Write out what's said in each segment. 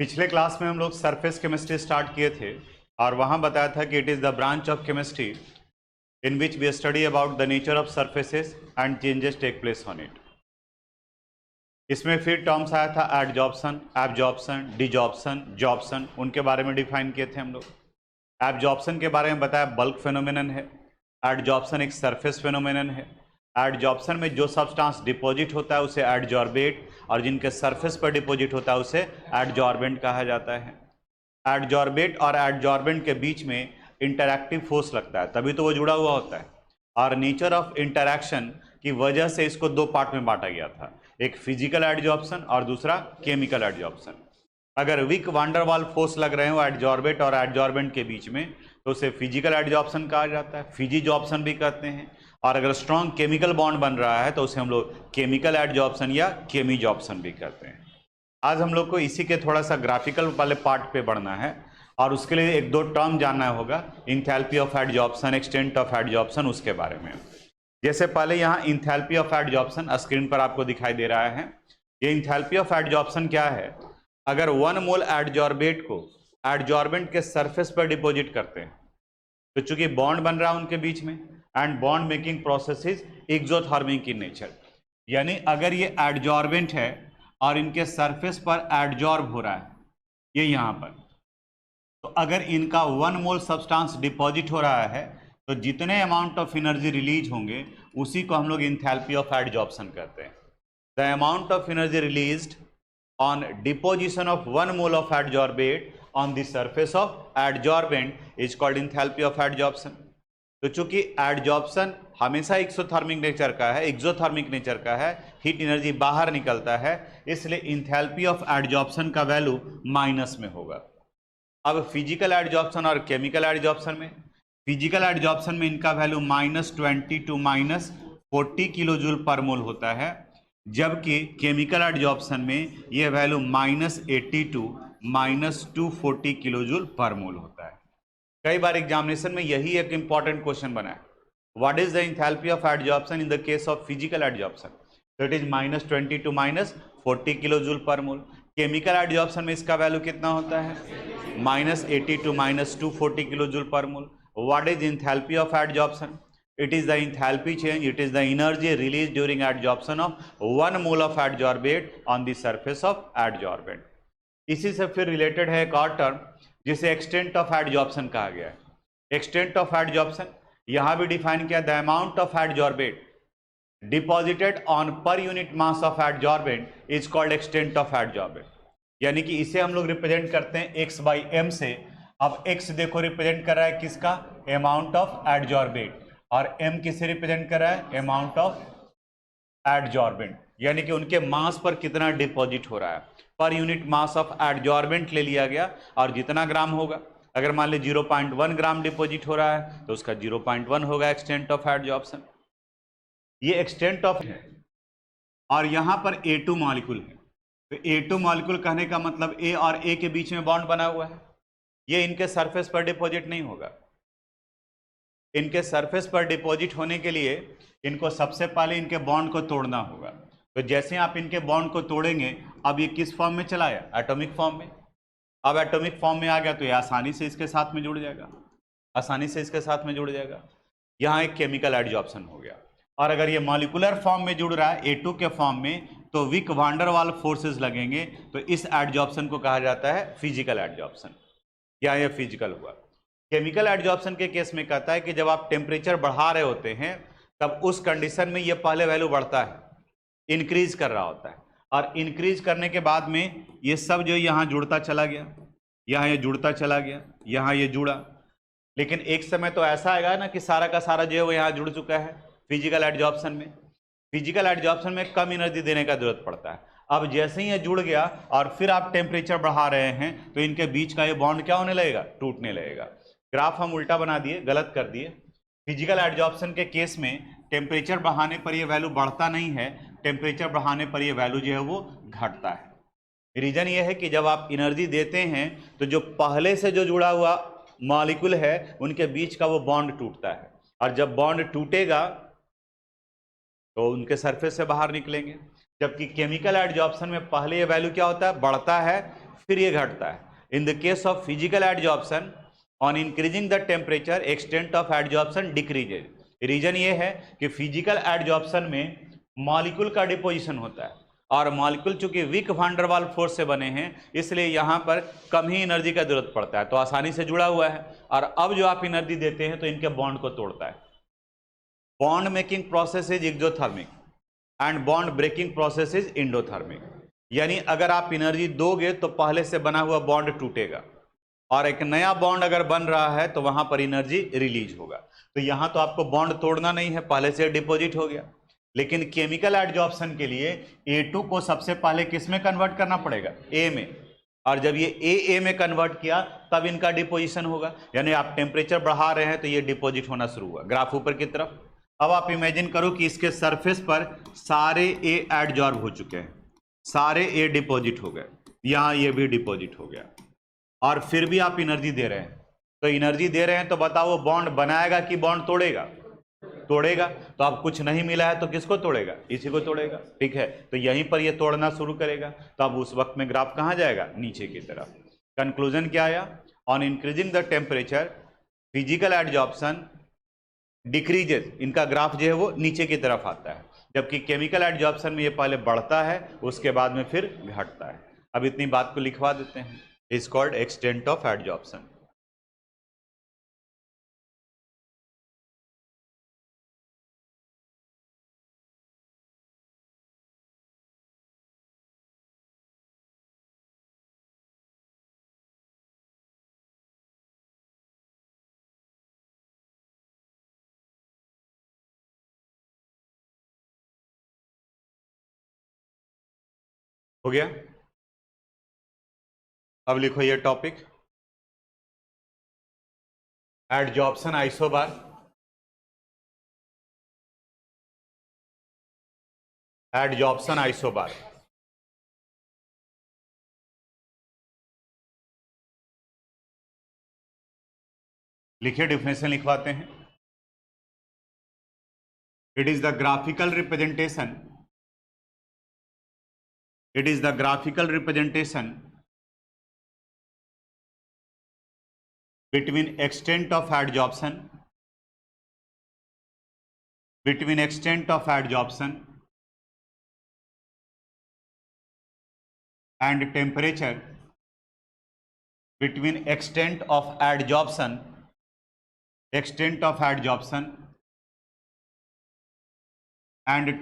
पिछले क्लास में हम लोग सरफेस केमिस्ट्री स्टार्ट किए थे और वहां बताया था कि it is the branch of chemistry in which we study about the nature of surfaces and changes take place on it. इसमें फिर टर्म्स आया था एडजॉर्प्शन, एब्जॉर्प्शन, डिजॉर्प्शन, जॉर्प्शन, उनके बारे में डिफाइन किए थे हम लोग। एब्जॉर्प्शन के बारे में बताया बल्क फेनोमेनन है, एडजॉर्प्शन एक सरफेस फेनोमेनन है। एडजॉर्प्शन में जो सब्सटेंस डिपॉजिट होता है उसे एडजॉर्बेट और जिनके सरफेस पर डिपॉजिट होता है उसे एडजॉर्बेंट कहा जाता है। एडजॉर्बेट और एडजॉर्बेंट के बीच में इंटरैक्टिव फोर्स लगता है, तभी तो वो जुड़ा हुआ होता है। और नेचर ऑफ इंटरैक्शन की वजह से इसको दो पार्ट में बांटा गया था, एक फिजिकल एडजॉर्प्शन और दूसरा केमिकल एडजॉर्प्शन। अगर वीक वांडरवाल फोर्स लग रहे हो एडजॉर्बेट और एडजॉर्बेंट के बीच में तो उसे फिजिकल एडजॉर्प्शन कहा जाता है, फिजिजॉर्प्शन भी कहते हैं। और अगर स्ट्रॉन्ग केमिकल बॉन्ड बन रहा है तो उसे हम लोग केमिकल एडजॉर्प्शन या केमीजॉर्प्शन भी कहते हैं। आज हम लोग को इसी के थोड़ा सा ग्राफिकल वाले पार्ट पे बढ़ना है और उसके लिए एक दो टर्म जानना होगा, enthalpy of adsorption, extent of adsorption, उसके बारे में। जैसे पहले यहाँ इंथैल्पी ऑफ एडजॉर्प्शन स्क्रीन पर आपको दिखाई दे रहा है। ये इंथैल्पी ऑफ एडजॉर्प्शन क्या है? अगर 1 मोल एडजॉर्बेट को एडजॉर्बेंट के सरफेस पर डिपॉजिट करते हैं तो चूंकि बॉन्ड बन रहा है उनके बीच में and bond making process is exothermic in nature, यानी अगर ये एडजॉर्बेंट है और इनके सरफेस पर एडजॉर्ब हो रहा है ये यहाँ पर, तो अगर इनका 1 मोल सब्सटेंस डिपॉजिट हो रहा है तो जितने अमाउंट ऑफ एनर्जी रिलीज होंगे उसी को हम लोग इंथैल्पी ऑफ एडजॉर्प्शन कहते हैं। The amount of energy released on deposition of 1 mole of adsorbate on the surface of adsorbent is called enthalpy of adsorption। तो चूंकि एडजॉर्प्शन हमेशा एक्सोथर्मिक नेचर का है, एक्सोथर्मिक नेचर का है, हीट एनर्जी बाहर निकलता है, इसलिए इंथैल्पी ऑफ एडजॉर्प्शन का वैल्यू माइनस में होगा। अब फिजिकल एडजॉर्प्शन और केमिकल एडजॉर्प्शन में, फिजिकल एडजॉर्प्शन में इनका value -20 to -40 kilo joule per मोल होता है, जबकि केमिकल एडजॉर्प्शन में यह value -80 to -240 kilo joule per मोल होता है। कई बार एग्जामिनेशन में यही एक इंपॉर्टेंट क्वेश्चन बना है, what is the enthalpy of adsorption in the case of physical adsorption? तो it is -20 to -40 kilo joule per mole. Chemical adsorption में इसका वैल्यू कितना होता है? -80 to -240 kilo joule per mole. What is enthalpy of adsorption? It is the enthalpy change, it is the energy released during adsorption of 1 mole of adsorbate on the surface of adsorbent। इसी से फिर related है एक और term जिसे extent of adsorption कहा गया है। एक्सटेंट ऑफ एडजॉर्प्शन यहाँ भी डिफाइन किया, the amount of adsorbate deposited on per unit mass of adsorbent is called extent of adsorbent. यानी कि इसे हम लोग रिप्रेजेंट करते हैं x/m से। अब x देखो रिप्रेजेंट कर रहा है किसका? अमाउंट ऑफ एडजॉर्बेट, और m किसे रिप्रेजेंट कर रहा है? अमाउंट ऑफ एडजॉर्बेंट, यानी कि उनके मास पर कितना डिपॉजिट हो रहा है। Per unit mass of adsorbent ले लिया गया और जितना ग्राम होगा, अगर मान ली 0.1 ग्राम डिपॉजिट हो रहा है तो उसका 0.1 होगा एक्सटेंट ऑफ एडजॉर्प्शन। ये एक्सटेंट ऑफ है। और यहां पर A2 मॉलिक्यूल है, तो A2 मॉलिक्यूल कहने का मतलब A और A के बीच में बॉन्ड बना हुआ है, ये इनके सरफेस पर डिपॉजिट नहीं होगा। इनके सरफेस पर डिपॉजिट होने के लिए इनको सबसे पहले इनके बॉन्ड को तोड़ना होगा। तो जैसे आप इनके बॉन्ड को तोड़ेंगे, अब ये किस फॉर्म में चला आया? एटॉमिक फॉर्म में। अब एटॉमिक फॉर्म में आ गया तो ये आसानी से इसके साथ में जुड़ जाएगा, आसानी से इसके साथ में जुड़ जाएगा। यहाँ एक केमिकल एडजॉर्प्शन हो गया। और अगर ये मॉलिकुलर फॉर्म में जुड़ रहा है A2 के फॉर्म में तो विक वांडरवाल फोर्सेस लगेंगे, तो इस एडजॉर्प्शन को कहा जाता है फिजिकल एडजॉर्प्शन। क्या यह फिजिकल हुआ? केमिकल एडजॉर्प्शन के केस में कहता है कि जब आप टेम्परेचर बढ़ा रहे होते हैं तब उस कंडीशन में ये पहले वैल्यू बढ़ता है, इंक्रीज कर रहा होता है, और इंक्रीज करने के बाद में ये सब जो यहाँ जुड़ता चला गया, यहाँ ये जुड़ता चला गया, यहाँ ये जुड़ा, लेकिन एक समय तो ऐसा आएगा ना कि सारा का सारा जो है वो यहाँ जुड़ चुका है। फिजिकल एडजॉर्प्शन में, फिजिकल एडजॉर्प्शन में कम एनर्जी देने का जरूरत पड़ता है। अब जैसे ही ये जुड़ गया और फिर आप टेम्परेचर बढ़ा रहे हैं तो इनके बीच का ये बॉन्ड क्या होने लगेगा? टूटने लगेगा। ग्राफ हम उल्टा बना दिए, गलत कर दिए। फिजिकल एडजॉर्प्शन के केस में टेम्परेचर बढ़ाने पर ये वैल्यू बढ़ता नहीं है, टेम्परेचर बढ़ाने पर ये वैल्यू जो है वो घटता है। रीजन ये है कि जब आप एनर्जी देते हैं तो जो पहले से जो जुड़ा हुआ मॉलिक्यूल है उनके बीच का वो बॉन्ड टूटता है, और जब बॉन्ड टूटेगा तो उनके सरफेस से बाहर निकलेंगे। जबकि केमिकल एडजॉर्प्शन में पहले ये वैल्यू क्या होता है? बढ़ता है, फिर ये घटता है। In the case of physical adsorption, on increasing the temperature extent of adsorption decreases. Reason ये है कि फिजिकल एडजॉर्प्शन में मॉलिक्यूल का डिपोजिशन होता है, और मॉलिक्यूल चूंकि weak van der Waals force से बने हैं, इसलिए यहाँ पर कम ही एनर्जी का जरूरत पड़ता है, तो आसानी से जुड़ा हुआ है। और अब जो आप एनर्जी देते हैं तो इनके बॉन्ड को तोड़ता है। Bond making process is exothermic and bond breaking process is endothermic. यानी अगर आप एनर्जी दोगे तो पहले से बना हुआ बॉन्ड टूटेगा, और एक नया बॉन्ड अगर बन रहा है तो वहां पर एनर्जी रिलीज होगा। तो यहां तो आपको बॉन्ड तोड़ना नहीं है, पहले से डिपॉजिट हो गया। लेकिन केमिकल एडजॉर्प्शन के लिए A2 को सबसे पहले किस में कन्वर्ट करना पड़ेगा? A में। और जब ये A में कन्वर्ट किया तब इनका डिपोजिशन होगा, यानी आप टेम्परेचर बढ़ा रहे हैं तो ये डिपोजिट होना शुरू हुआ, ग्राफ ऊपर की तरफ। अब आप इमेजिन करो कि इसके सरफेस पर सारे A एडजॉर्ब हो चुके हैं, सारे A डिपोजिट हो गए, यहाँ ये भी डिपोजिट हो गया, और फिर भी आप एनर्जी दे रहे हैं। तो एनर्जी दे रहे हैं तो बताओ वो बॉन्ड बनाएगा कि बॉन्ड तोड़ेगा? तोड़ेगा। तो अब कुछ नहीं मिला है तो किसको तोड़ेगा? इसी को तोड़ेगा, ठीक है। तो यहीं पर ये तोड़ना शुरू करेगा, तो अब उस वक्त में ग्राफ कहाँ जाएगा? नीचे की तरफ। कंक्लूजन क्या आया? On increasing the temperature physical adsorption decreases. इनका ग्राफ जो है वो नीचे की तरफ आता है, जबकि केमिकल एडजॉर्प्शन में ये पहले बढ़ता है, उसके बाद में फिर घटता है। अब इतनी बात को लिखवा देते हैं, is called extent of adsorption. हो गया? अब लिखो ये topic, adsorption isobar, adsorption isobar. लिखिए, डिफिनेशन लिखवाते हैं। It is the graphical representation, it is the graphical representation between extent of adsorption and temperature, between extent of adsorption and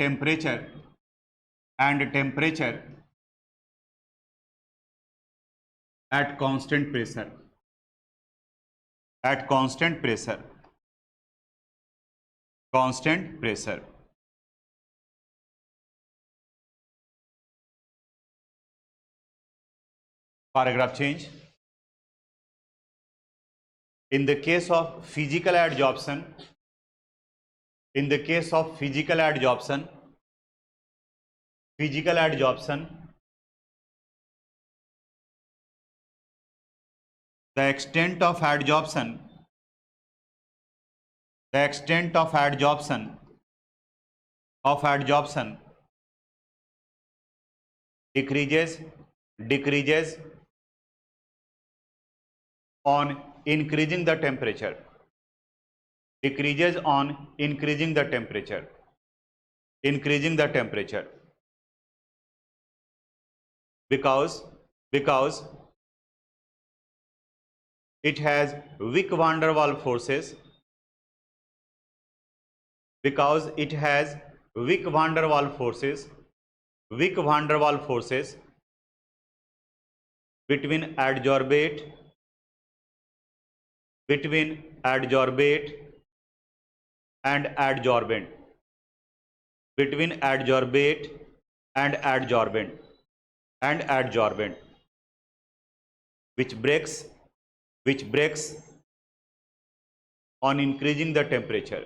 temperature at constant pressure, Paragraph change. In the case of physical adsorption, the extent of adsorption decreases on increasing the temperature, because it has weak van der Waals forces, between adsorbate and adsorbent, which breaks on increasing the temperature,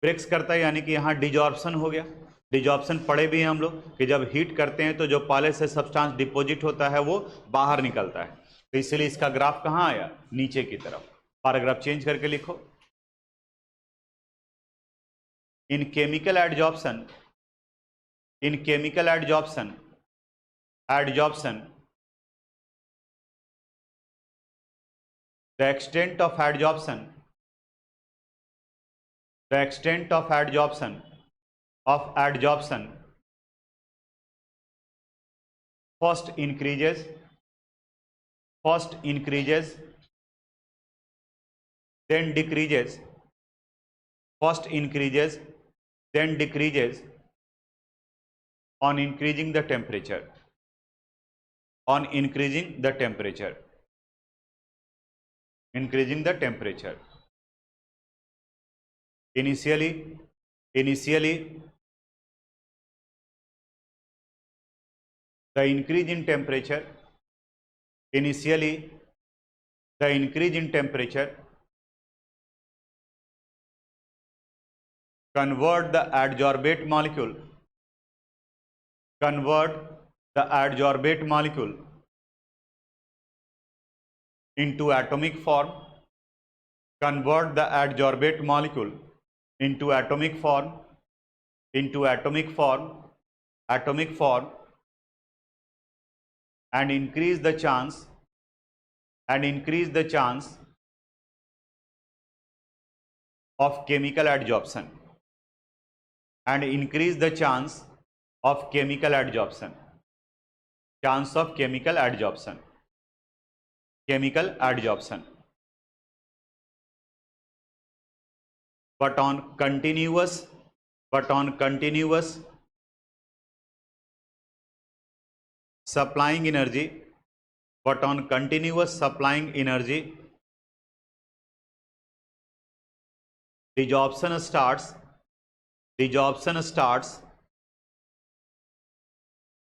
breaks करता है, यानी कि यहाँ desorption हो गया। Desorption पढ़े भी हैं हम लोग कि जब हीट करते हैं तो जो पहले से सब्सटेंस डिपॉजिट होता है वो बाहर निकलता है, तो इसलिए इसका ग्राफ कहाँ आया? नीचे की तरफ। पैराग्राफ चेंज करके लिखो, in chemical adsorption, the extent of adsorption first increases, then decreases, on increasing the temperature. Initially the increase in temperature convert the adsorbate molecule into atomic form, and increase the chance of chemical adsorption. But on continuous supplying energy, desorption starts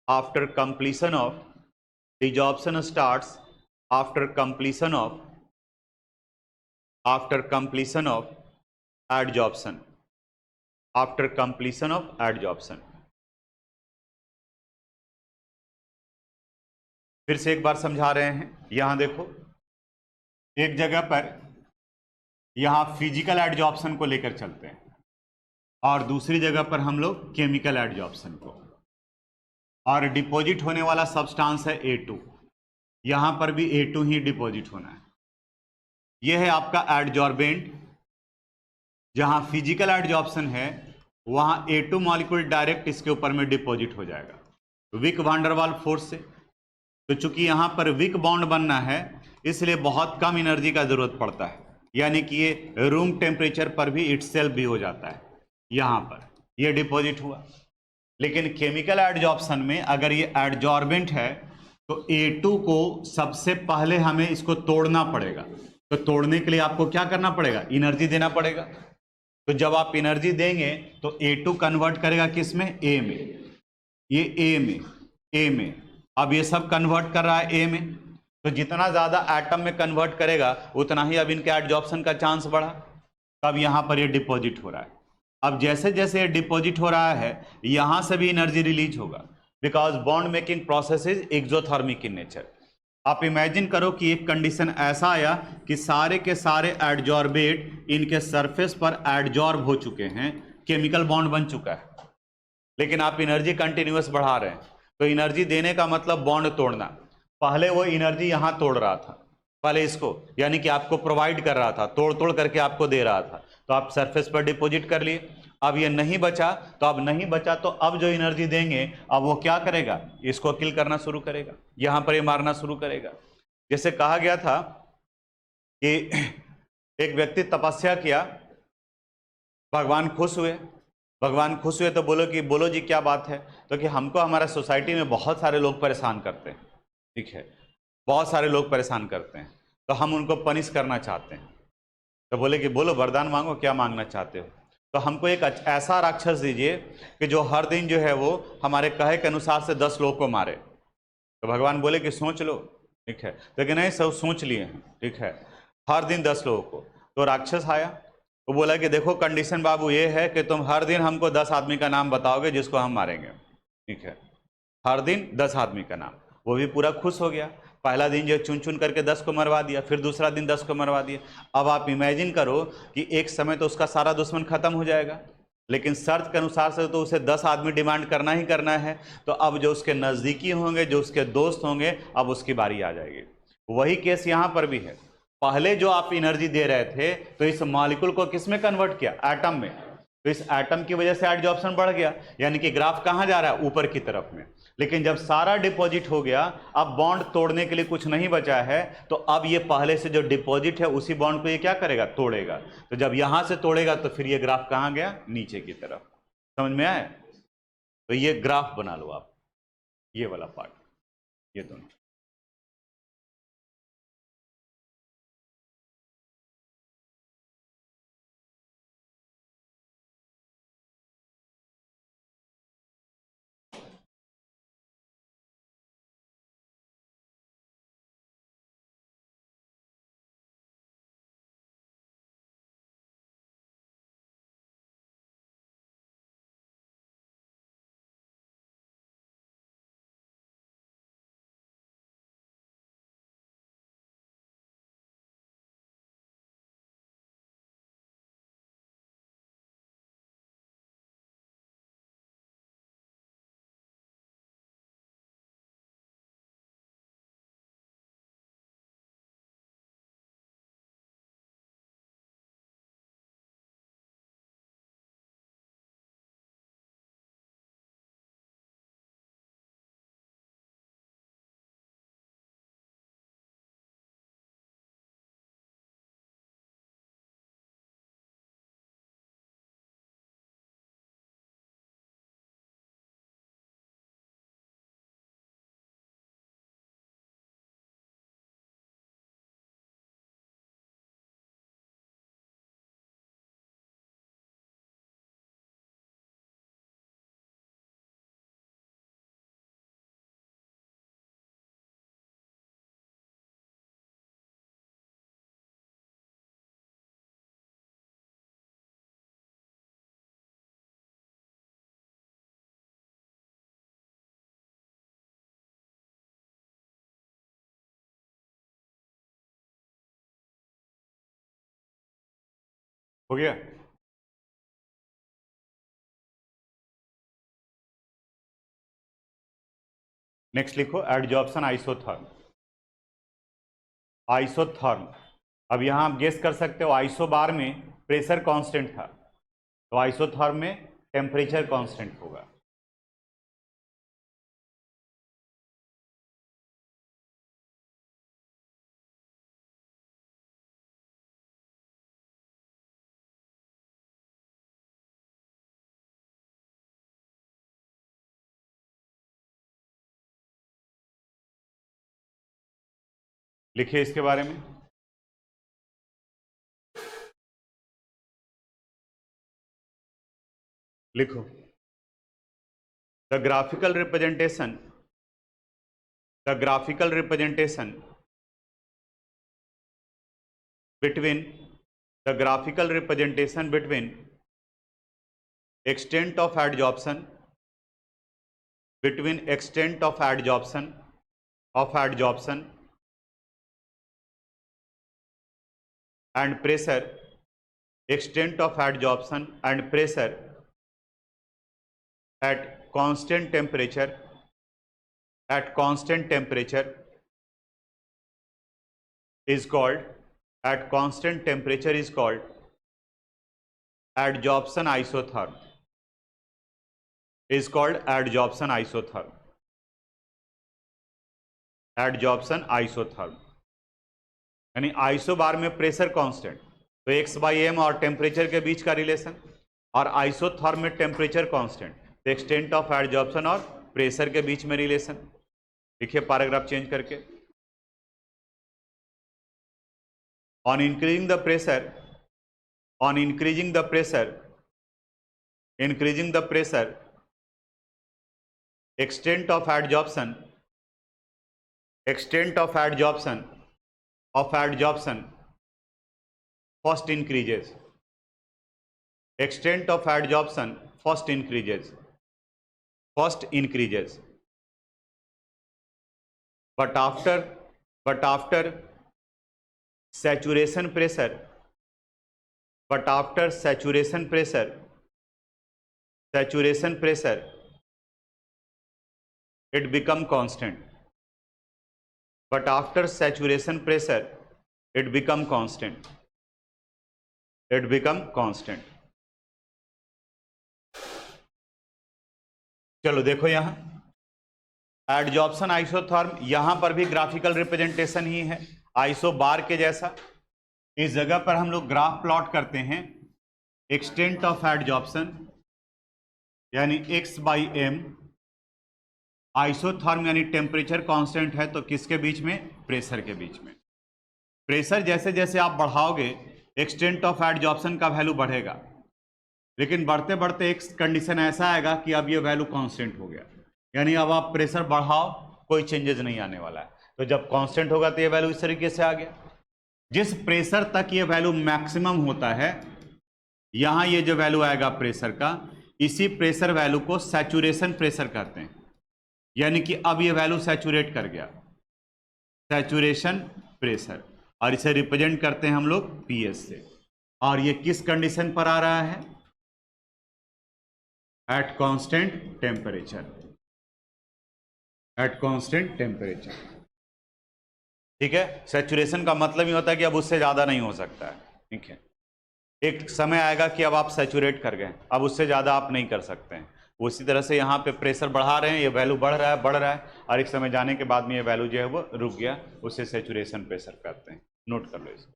after completion of adsorption. फिर से एक बार समझा रहे हैं। यहां देखो, एक जगह पर यहां फिजिकल एडजॉर्प्शन को लेकर चलते हैं और दूसरी जगह पर हम लोग केमिकल एडजॉर्प्शन को, और डिपॉजिट होने वाला सब्सटेंस है A2। यहां पर भी A2 ही डिपॉजिट होना है। यह है आपका एडजॉर्बेंट। जहां फिजिकल एडजॉर्प्शन है वहां A2 मॉलिक्यूल डायरेक्ट इसके ऊपर में डिपॉजिट हो जाएगा विक वान डर वाल्स फोर्स से। तो चूंकि यहां पर विक बॉन्ड बनना है इसलिए बहुत कम एनर्जी का जरूरत पड़ता है, यानी कि ये रूम टेम्परेचर पर भी इटसेल्फ भी हो जाता है। यहां पर ये डिपॉजिट हुआ। लेकिन केमिकल एडजॉर्प्शन में अगर ये एडजॉर्बेंट है तो A2 को सबसे पहले हमें इसको तोड़ना पड़ेगा। तो तोड़ने के लिए आपको क्या करना पड़ेगा? एनर्जी देना पड़ेगा। तो जब आप एनर्जी देंगे तो A2 कन्वर्ट करेगा किस में? A में। ये A में अब ये सब कन्वर्ट कर रहा है A में। तो जितना ज़्यादा एटम में कन्वर्ट करेगा उतना ही अब इनके एडजॉर्प्शन का चांस बढ़ा। तब यहाँ पर ये डिपॉजिट हो रहा है। अब जैसे जैसे ये डिपॉजिट हो रहा है यहाँ से भी एनर्जी रिलीज होगा, because bond making process is exothermic in nature. आप इमेजिन करो कि एक कंडीशन ऐसा आया कि सारे के सारे एडजॉर्बेट इनके सरफेस पर एडजॉर्ब हो चुके हैं, केमिकल बॉन्ड बन चुका है, लेकिन आप एनर्जी कंटिन्यूअस बढ़ा रहे हैं। तो एनर्जी देने का मतलब बॉन्ड तोड़ना। पहले वो एनर्जी यहाँ तोड़ रहा था, पहले इसको यानी कि आपको प्रोवाइड कर रहा था, तोड़ तोड़ करके आपको दे रहा था, तो आप सरफेस पर डिपॉजिट कर लिए। अब ये नहीं बचा तो अब जो एनर्जी देंगे अब वो क्या करेगा? इसको किल करना शुरू करेगा, यहाँ पर ये मारना शुरू करेगा। जैसे कहा गया था कि एक व्यक्ति तपस्या किया, भगवान खुश हुए तो बोलो जी क्या बात है? तो कि हमको हमारा सोसाइटी में बहुत सारे लोग परेशान करते हैं, ठीक है, बहुत सारे लोग परेशान करते हैं, तो हम उनको पनिश करना चाहते हैं। तो बोले कि बोलो वरदान मांगो, क्या मांगना चाहते हो? तो हमको एक ऐसा राक्षस दीजिए कि जो हर दिन जो है वो हमारे कहे के अनुसार से 10 लोग को मारे। तो भगवान बोले कि सोच लो, ठीक है, लेकिन नहीं, सब सोच लिए हैं, ठीक है, हर दिन 10 लोगों को। तो राक्षस आया, वो बोला कि देखो कंडीशन बाबू ये है कि तुम हर दिन हमको 10 आदमी का नाम बताओगे जिसको हम मारेंगे, ठीक है, हर दिन 10 आदमी का नाम। वो भी पूरा खुश हो गया। पहला दिन जो चुन चुन करके 10 को मरवा दिया, फिर दूसरा दिन 10 को मरवा दिया। अब आप इमेजिन करो कि एक समय तो उसका सारा दुश्मन खत्म हो जाएगा, लेकिन शर्त के अनुसार से तो उसे 10 आदमी डिमांड करना ही करना है। तो अब जो उसके नज़दीकी होंगे, जो उसके दोस्त होंगे, अब उसकी बारी आ जाएगी। वही केस यहाँ पर भी है। पहले जो आप एनर्जी दे रहे थे तो इस मॉलिक्यूल को किस में कन्वर्ट किया? एटम में। तो इस एटम की वजह से एडजॉर्प्शन बढ़ गया, यानी कि ग्राफ कहाँ जा रहा है? ऊपर की तरफ में। लेकिन जब सारा डिपॉजिट हो गया, अब बॉन्ड तोड़ने के लिए कुछ नहीं बचा है, तो अब ये पहले से जो डिपॉजिट है उसी बॉन्ड को ये क्या करेगा? तोड़ेगा। तो जब यहां से तोड़ेगा तो फिर ये ग्राफ कहाँ गया? नीचे की तरफ। समझ में आया? तो ये ग्राफ बना लो आप, ये वाला पार्ट, ये दोनों। हो गया? नेक्स्ट लिखो एडजॉर्प्शन आइसोथर्म। आइसोथर्म, अब यहां आप गेस कर सकते हो, आइसो बार में प्रेशर कांस्टेंट था, तो आइसोथर्म में टेम्परेचर कांस्टेंट होगा। लिखिए इसके बारे में। लिखो the graphical representation, the graphical representation between, the graphical representation between extent of adsorption, between extent of adsorption and pressure, extent of adsorption and pressure at constant temperature, at constant temperature is called, at constant temperature is called adsorption isotherm, is called adsorption isotherm, adsorption isotherm। यानी iso बार में pressure constant, तो x/m और temperature के बीच का relation, और isotherm में temperature constant, तो extent of adsorption और प्रेशर के बीच में रिलेशन। देखिए पैराग्राफ चेंज करके, on increasing the pressure, on increasing the pressure, increasing the pressure, extent of adsorption, extent of adsorption, of adsorption first increases, extent of adsorption first increases, first increases, but after saturation pressure, but after saturation pressure saturation pressure it become constant, but after saturation pressure it become constant, it become constant. चलो देखो यहां adsorption isotherm, यहां पर भी graphical representation ही है iso बार के जैसा। इस जगह पर हम लोग ग्राफ प्लॉट करते हैं एक्सटेंट ऑफ एडजॉर्प्शन यानी x बाई एम, आइसोथर्म यानी टेम्परेचर कांस्टेंट है तो किसके बीच में, प्रेशर के बीच में। प्रेशर जैसे जैसे आप बढ़ाओगे एक्सटेंट ऑफ एडजॉर्प्शन का वैल्यू बढ़ेगा, लेकिन बढ़ते बढ़ते एक कंडीशन ऐसा आएगा कि अब ये वैल्यू कांस्टेंट हो गया, यानी अब आप प्रेशर बढ़ाओ कोई चेंजेस नहीं आने वाला है। तो जब कांस्टेंट होगा तो ये वैल्यू इस तरीके से आ गया। जिस प्रेशर तक ये वैल्यू मैक्सिमम होता है, यहां ये जो वैल्यू आएगा प्रेशर का, इसी प्रेशर वैल्यू को सैचुरेशन प्रेशर कहते हैं, यानी कि अब ये वैल्यू सैचुरेट कर गया, सैचुरेशन प्रेशर, और इसे रिप्रेजेंट करते हैं हम लोग पीएस से। और ये किस कंडीशन पर आ रहा है, at constant temperature, at constant temperature. ठीक है, सैचुरेशन का मतलब ही होता है कि अब उससे ज्यादा नहीं हो सकता है। ठीक है, एक समय आएगा कि अब आप सैचुरेट कर गए, अब उससे ज्यादा आप नहीं कर सकते हैं। उसी तरह से यहाँ पे प्रेशर बढ़ा रहे हैं, ये वैल्यू बढ़ रहा है और एक समय जाने के बाद में ये वैल्यू जो है वो रुक गया, उसे सैचुरेशन प्रेशर कहते हैं। नोट कर लो इसको।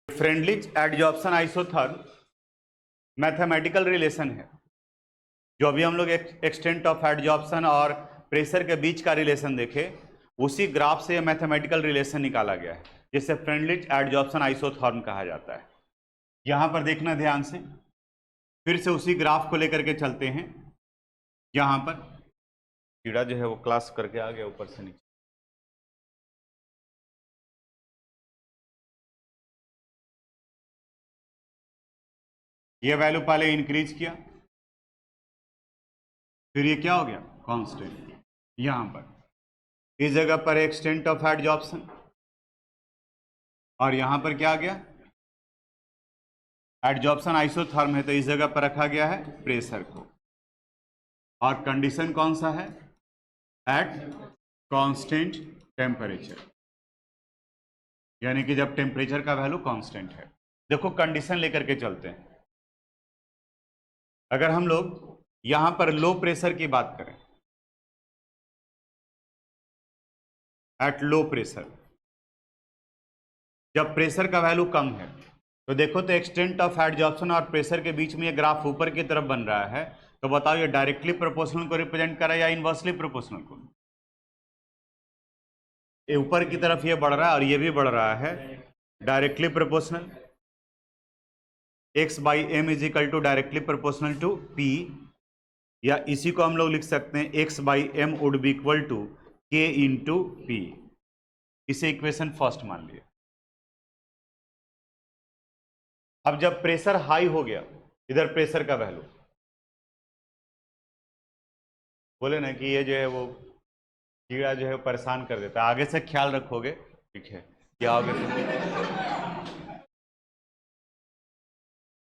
फ्रेंडलिज एडजॉर्प्शन आइसोथर्म मैथमेटिकल रिलेशन है। जो अभी हम लोग एक्सटेंट ऑफ एडजॉर्प्शन और प्रेशर के बीच का रिलेशन देखे, उसी ग्राफ से मैथमेटिकल रिलेशन निकाला गया है, जिसे फ्रेंडलिज एडजॉर्प्शन आइसोथर्म कहा जाता है। यहां पर देखना ध्यान से, फिर से उसी ग्राफ को लेकर के चलते हैं। यहां पर कीड़ा जो है वो क्लास करके आ गया ऊपर से नीचे। ये वैल्यू पहले इंक्रीज किया, फिर ये क्या हो गया, कांस्टेंट। यहां पर इस जगह पर एक्सटेंट ऑफ एडजॉर्प्शन, और यहां पर क्या आ गया, एडजॉर्प्शन आइसोथर्म है तो इस जगह पर रखा गया है प्रेशर को, और कंडीशन कौन सा है, एट कांस्टेंट टेम्परेचर, यानी कि जब टेम्परेचर का वैल्यू कांस्टेंट है। देखो कंडीशन लेकर के चलते हैं। अगर हम लोग यहां पर लो प्रेशर की बात करें, एट लो प्रेशर, जब प्रेशर का वैल्यू कम है तो देखो तो एक्सटेंट ऑफ एडजॉर्प्शन और प्रेशर के बीच में ये ग्राफ ऊपर की तरफ बन रहा है, तो बताओ ये डायरेक्टली प्रोपोर्शनल को रिप्रेजेंट कर रहा है या इनवर्सली प्रोपोर्शनल को। ये ऊपर की तरफ ये बढ़ रहा है और ये भी बढ़ रहा है, directly proportional. x by m is equal to directly proportional to p, या इसी को हम लोग लिख सकते हैं x by M would be equal to k into p. इसे इक्वेशन फर्स्ट मान लिया। अब जब प्रेशर हाई हो गया, इधर प्रेशर का वैल्यू, बोले ना कि ये जो है वो कीड़ा जो है परेशान कर देता है, आगे से ख्याल रखोगे, ठीक है, क्या होगे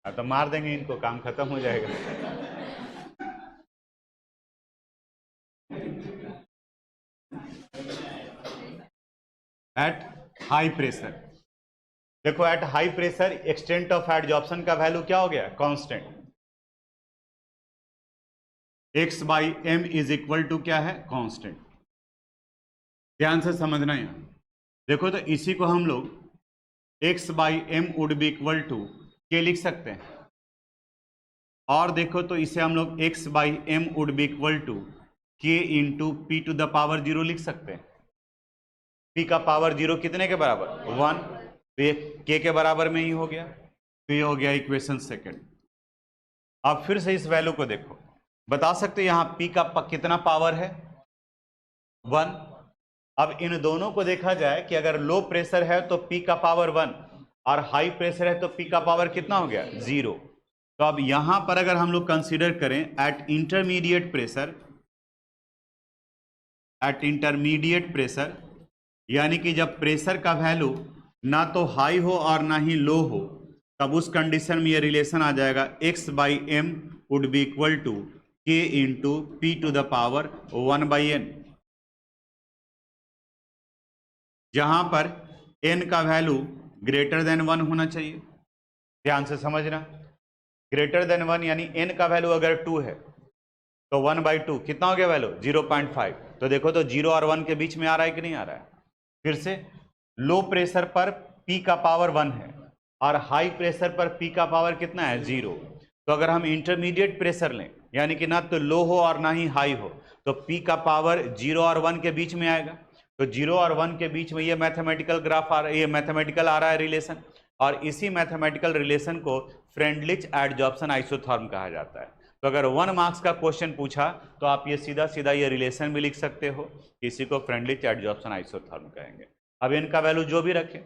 तो मार देंगे इनको, काम खत्म हो जाएगा। एट हाई प्रेशर, देखो at high pressure extent of adsorption का वैल्यू क्या हो गया, constant. x by m is equal to क्या है, कांस्टेंट। ध्यान से समझना है। देखो तो इसी को हम लोग x by M would be equal to k लिख सकते हैं, और देखो तो इसे हम लोग x by M would be equal to K into P to the power 0 लिख सकते हैं। p का पावर 0 कितने के बराबर, 1, तो ये k के बराबर में ही हो गया, तो ये हो गया इक्वेशन सेकंड। अब फिर से इस वैल्यू को देखो, बता सकते यहां p का कितना पावर है, 1। अब इन दोनों को देखा जाए कि अगर लो प्रेशर है तो p का पावर 1 और हाई प्रेशर है तो p का पावर कितना हो गया, 0। तो अब यहां पर अगर हम लोग कंसीडर करें eight intermediate pressure, eight intermediate pressure, यानी कि जब प्रेशर का वैल्यू ना तो हाई हो और ना ही लो हो, तब उस कंडीशन में ये रिलेशन आ जाएगा x/m would be equal to k into P to the power 1/n, जहां पर n का वैल्यू ग्रेटर देन 1 होना चाहिए। ध्यान से समझना, ग्रेटर देन 1 यानी n का वैल्यू अगर 2 है तो 1/2 कितना हो गया वैल्यू 0.5। तो देखो तो 0 और 1 के बीच में आ रहा है कि नहीं आ रहा है। फिर से लो प्रेशर पर P का पावर 1 है और हाई प्रेशर पर P का पावर कितना है 0। तो अगर हम इंटरमीडिएट प्रेशर लें यानी कि ना तो लो हो और ना ही हाई हो तो P का पावर 0 और 1 के बीच में आएगा। तो 0 और 1 के बीच में ये मैथमेटिकल ग्राफ आ रहा है, ये मैथमेटिकल आ रहा है रिलेशन, और इसी मैथमेटिकल रिलेशन को फ्रेंडलिच एडजॉर्प्शन आइसोथर्म कहा जाता है। तो अगर 1 मार्क्स का क्वेश्चन पूछा तो आप ये सीधा सीधा ये रिलेशन भी लिख सकते हो, इसी को फ्रेंडलिच एडजॉर्प्शन आइसोथर्म कहेंगे। अब n का वैल्यू जो भी रखें,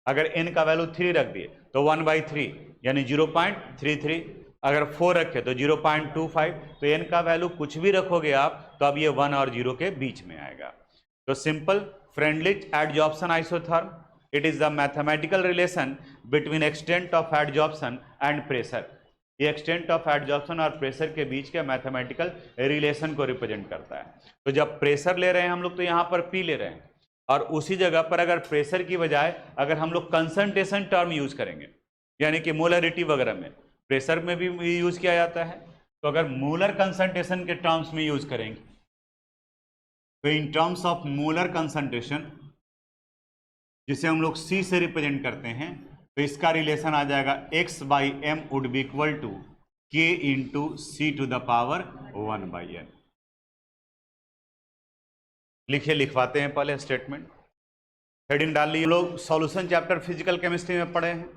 अगर n का वैल्यू 3 रख दिए तो 1/3 यानी 0.33, अगर 4 रखे तो 0.25, तो n का वैल्यू कुछ भी रखोगे आप तो अब ये 1 और 0 के बीच में आएगा। तो simple Freundlich adsorption isotherm, it is the mathematical relation between extent of adsorption and pressure. ये एक्सटेंट ऑफ एडजॉर्प्शन और प्रेशर के बीच के मैथमेटिकल रिलेशन को रिप्रेजेंट करता है। तो जब प्रेशर ले रहे हैं हम लोग तो यहाँ पर P ले रहे हैं, और उसी जगह पर अगर प्रेशर की बजाय अगर हम लोग कंसंट्रेशन टर्म यूज करेंगे यानी कि मोलरिटी वगैरह में, प्रेशर में भी यूज किया जाता है, तो अगर मोलर कंसंट्रेशन के टर्म्स में यूज करेंगे तो in terms of molar concentration जिसे हम लोग C से रिप्रेजेंट करते हैं, तो इसका रिलेशन आ जाएगा x/m would be equal to k into C to the power 1/n। लिखिए, लिखवाते हैं पहले स्टेटमेंट, हेडिंग डाल ली। हम लोग सॉल्यूशन चैप्टर फिजिकल केमिस्ट्री में पढ़े हैं।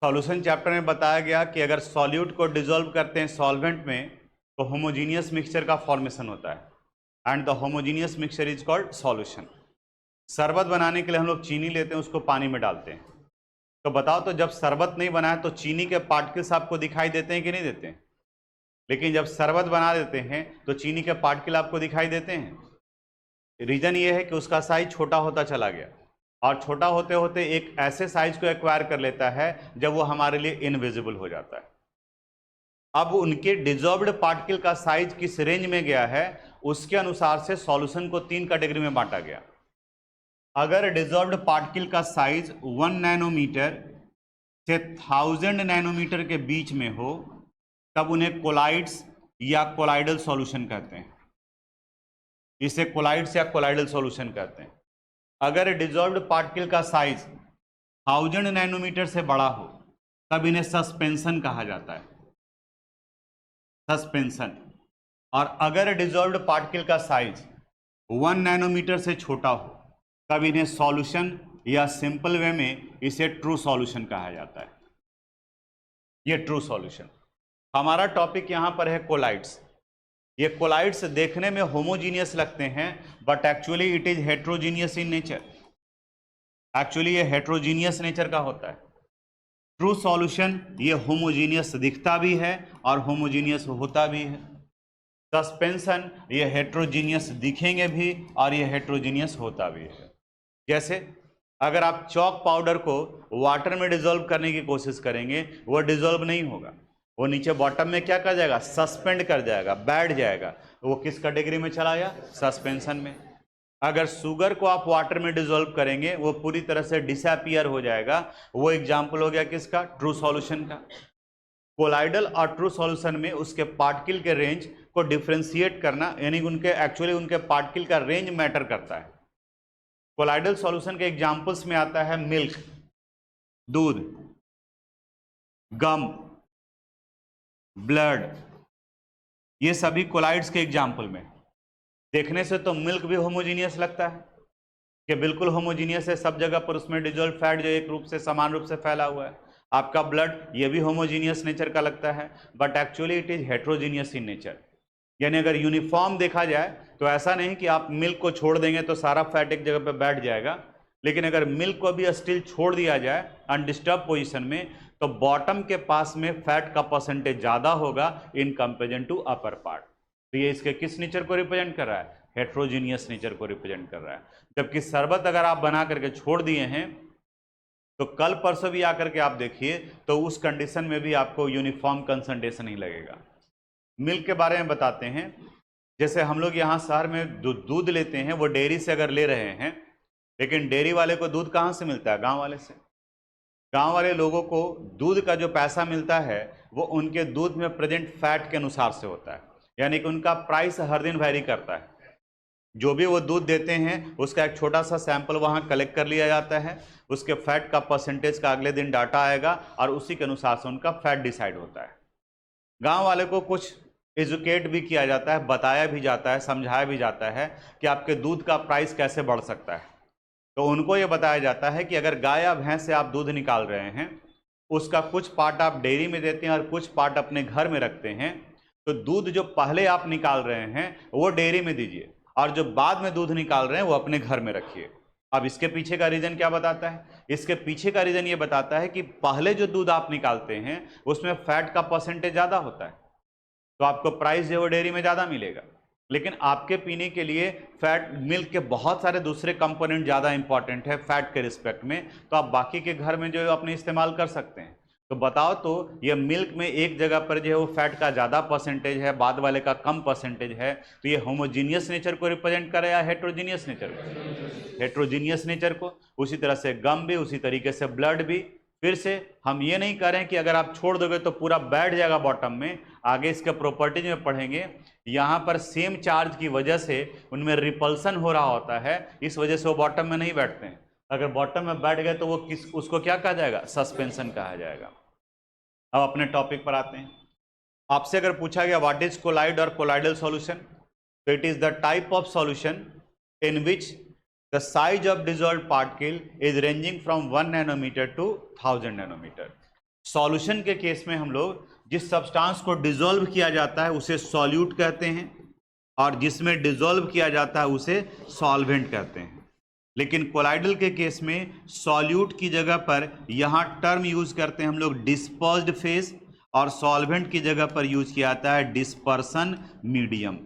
सॉल्यूशन चैप्टर में बताया गया कि अगर सॉल्यूट को डिसॉल्व करते हैं सॉल्वेंट में तो होमोजीनियस मिक्सचर का फॉर्मेशन होता है, and the homogeneous mixture is called solution. शरबत बनाने के लिए हम लोग चीनी लेते हैं, उसको पानी में डालते हैं। तो बताओ, तो जब शरबत नहीं बना है तो चीनी के पार्टिकल्स आपको दिखाई देते हैं कि नहीं देते हैं? लेकिन जब शरबत बना देते हैं तो चीनी के पार्टिकल आपको दिखाई देते हैं। रीजन ये है कि उसका साइज छोटा होता चला गया, और छोटा होते होते एक ऐसे साइज को एक्वायर कर लेता है जब वो हमारे लिए इनविजिबल हो जाता है। अब उनके डिजॉल्व्ड पार्टिकल का साइज किस रेंज में गया है उसके अनुसार से सॉल्यूशन को 3 कैटेगरी में बांटा गया। अगर डिजॉल्व्ड पार्टिकल का साइज 1 नैनोमीटर से 1000 नैनोमीटर के बीच में हो तब उन्हें कोलाइड्स या कोलाइडल सॉल्यूशन कहते हैं। इसे कोलाइड्स या कोलाइडल सॉल्यूशन कहते हैं। अगर डिजॉल्व्ड पार्टिकल का साइज 1000 नैनोमीटर से बड़ा हो तब इन्हें सस्पेंशन कहा जाता है, सस्पेंशन। और अगर डिजॉल्व्ड पार्टिकल का साइज 1 नैनोमीटर से छोटा हो तब इन्हें सॉल्यूशन या सिंपल वे में इसे ट्रू सॉल्यूशन कहा जाता है। ये ट्रू सॉल्यूशन। हमारा टॉपिक यहां पर है कोलाइड्स। ये कोलाइड्स देखने में होमोजीनियस लगते हैं but actually it is heterogeneous in nature. Actually ये हेट्रोजीनियस नेचर का होता है। ट्रू सॉल्यूशन ये होमोजीनियस दिखता भी है और होमोजीनियस होता भी है। सस्पेंशन ये हेट्रोजीनियस दिखेंगे भी और ये हेट्रोजीनियस होता भी है। जैसे अगर आप चॉक पाउडर को वाटर में डिसॉल्व करने की कोशिश करेंगे वो डिसॉल्व नहीं होगा, वो नीचे बॉटम में क्या कर जाएगा, सस्पेंड कर जाएगा, बैठ जाएगा। वो किस कैटेगरी में चला गया, सस्पेंशन में। अगर शुगर को आप वाटर में डिसॉल्व करेंगे वो पूरी तरह से डिसअपीयर हो जाएगा। वो एग्जाम्पल हो गया किसका, ट्रू सॉल्यूशन का। कोलाइडल और ट्रू सॉल्यूशन में उसके पार्टिकल के रेंज को डिफ्रेंशिएट करना, यानी उनके एक्चुअली उनके पार्टिकल का रेंज मैटर करता है। कोलाइडल सॉल्यूशन के एग्जांपल्स में आता है मिल्क, दूध, गम, ब्लड, ये सभी कोलाइड्स के एग्जांपल में। देखने से तो मिल्क भी होमोजीनियस लगता है कि बिल्कुल होमोजीनियस है, सब जगह पर उसमें डिजॉल्व फैट जो एक रूप से समान रूप से फैला हुआ है। आपका ब्लड ये भी होमोजीनियस नेचर का लगता है but actually it is heterogeneous in nature. यानी अगर यूनिफॉर्म देखा जाए तो ऐसा नहीं कि आप मिल्क को छोड़ देंगे तो सारा फैट एक जगह पे बैठ जाएगा, लेकिन अगर मिल्क को भी स्टिल छोड़ दिया जाए अनडिस्टर्ब पोजीशन में तो बॉटम के पास में फैट का परसेंटेज ज़्यादा होगा in comparison to upper part. तो ये इसके किस नेचर को रिप्रेजेंट कर रहा है, हेट्रोजीनियस नेचर को रिप्रेजेंट कर रहा है। जबकि शरबत अगर आप बना करके छोड़ दिए हैं तो कल परसों भी आकर के आप देखिए तो उस कंडीशन में भी आपको यूनिफॉर्म कंसंट्रेशन ही लगेगा। मिल्क के बारे में बताते हैं। जैसे हम लोग यहाँ शहर में दूध लेते हैं वो डेयरी से अगर ले रहे हैं, लेकिन डेयरी वाले को दूध कहाँ से मिलता है? गांव वाले से। गांव वाले लोगों को दूध का जो पैसा मिलता है वो उनके दूध में प्रेजेंट फैट के अनुसार से होता है, यानी कि उनका प्राइस हर दिन वैरी करता है। जो भी वो दूध देते हैं उसका एक छोटा सा सैंपल वहाँ कलेक्ट कर लिया जाता है, उसके फैट का परसेंटेज का अगले दिन डाटा आएगा और उसी के अनुसार से उनका फैट डिसाइड होता है। गांव वाले को कुछ एजुकेट भी किया जाता है, बताया भी जाता है, समझाया भी जाता है कि आपके दूध का प्राइस कैसे बढ़ सकता है। तो उनको ये बताया जाता है कि अगर गाय या भैंस से आप दूध निकाल रहे हैं, उसका कुछ पार्ट आप डेयरी में देते हैं और कुछ पार्ट अपने घर में रखते हैं, तो दूध जो पहले आप निकाल रहे हैं वो डेयरी में दीजिए और जो बाद में दूध निकाल रहे हैं वो अपने घर में रखिए। अब इसके पीछे का रीजन क्या बताता है? इसके पीछे का रीजन ये बताता है कि पहले जो दूध आप निकालते हैं उसमें फैट का परसेंटेज ज़्यादा होता है, तो आपको प्राइस जो है डेयरी में ज़्यादा मिलेगा। लेकिन आपके पीने के लिए फैट मिल्क के बहुत सारे दूसरे कंपोनेंट ज़्यादा इंपॉर्टेंट है फैट के रिस्पेक्ट में, तो आप बाकी के घर में जो है अपने इस्तेमाल कर सकते हैं। तो बताओ तो ये मिल्क में एक जगह पर जो है वो फैट का ज़्यादा परसेंटेज है, बाद वाले का कम परसेंटेज है, तो ये होमोजीनियस नेचर को रिप्रेजेंट करे या हेट्रोजीनियस नेचर को? हेट्रोजीनियस नेचर को। उसी तरह से गम भी, उसी तरीके से ब्लड भी। फिर से हम ये नहीं करें कि अगर आप छोड़ दोगे तो पूरा बैठ जाएगा बॉटम में। आगे इसके प्रॉपर्टीज में पढ़ेंगे, यहाँ पर सेम चार्ज की वजह से उनमें रिपल्सन हो रहा होता है, इस वजह से वो बॉटम में नहीं बैठते हैं। अगर बॉटम में बैठ गए तो वो उसको क्या कहा जाएगा? सस्पेंशन कहा जाएगा। अब अपने टॉपिक पर आते हैं। आपसे अगर पूछा गया व्हाट इज कोलाइड और कोलाइडल सॉल्यूशन, तो it is the type of solution in which the size of dissolved particle is ranging from 1 nanometer to 1000 nanometer। Solution के केस में हम लोग जिस सब्सटेंस को डिसॉल्व किया जाता है उसे सॉल्यूट कहते हैं और जिसमें डिसॉल्व किया जाता है उसे सॉल्वेंट कहते हैं। लेकिन कोलाइडल के केस में सॉल्यूट की जगह पर यहाँ टर्म यूज करते हैं हम लोग डिस्पर्स्ड फेज, और सॉल्वेंट की जगह पर यूज किया जाता है डिस्पर्सन मीडियम।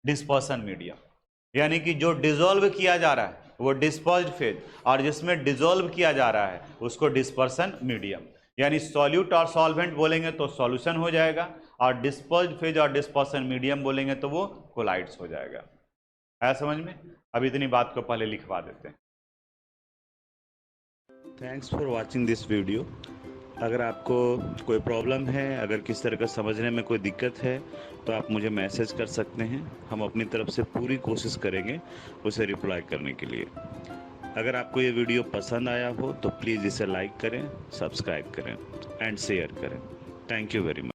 डिस्पर्सन मीडियम यानी कि जो डिसॉल्व किया जा रहा है वो डिस्पर्स्ड फेज और जिसमें डिसॉल्व किया जा रहा है उसको डिस्पर्सन मीडियम। यानी सॉल्यूट और सॉल्वेंट बोलेंगे तो सॉल्यूशन हो जाएगा, और डिस्पर्स्ड फेज और डिस्पर्सन मीडियम बोलेंगे तो वो कोलाइड्स हो जाएगा। है समझ में? अब इतनी बात को पहले लिखवा देते हैं। Thanks for watching this video. अगर आपको कोई प्रॉब्लम है, अगर किस तरह का समझने में कोई दिक्कत है, तो आप मुझे मैसेज कर सकते हैं। हम अपनी तरफ से पूरी कोशिश करेंगे उसे रिप्लाई करने के लिए। अगर आपको ये वीडियो पसंद आया हो तो प्लीज़ इसे लाइक करें, सब्सक्राइब करें एंड शेयर करें। Thank you very much.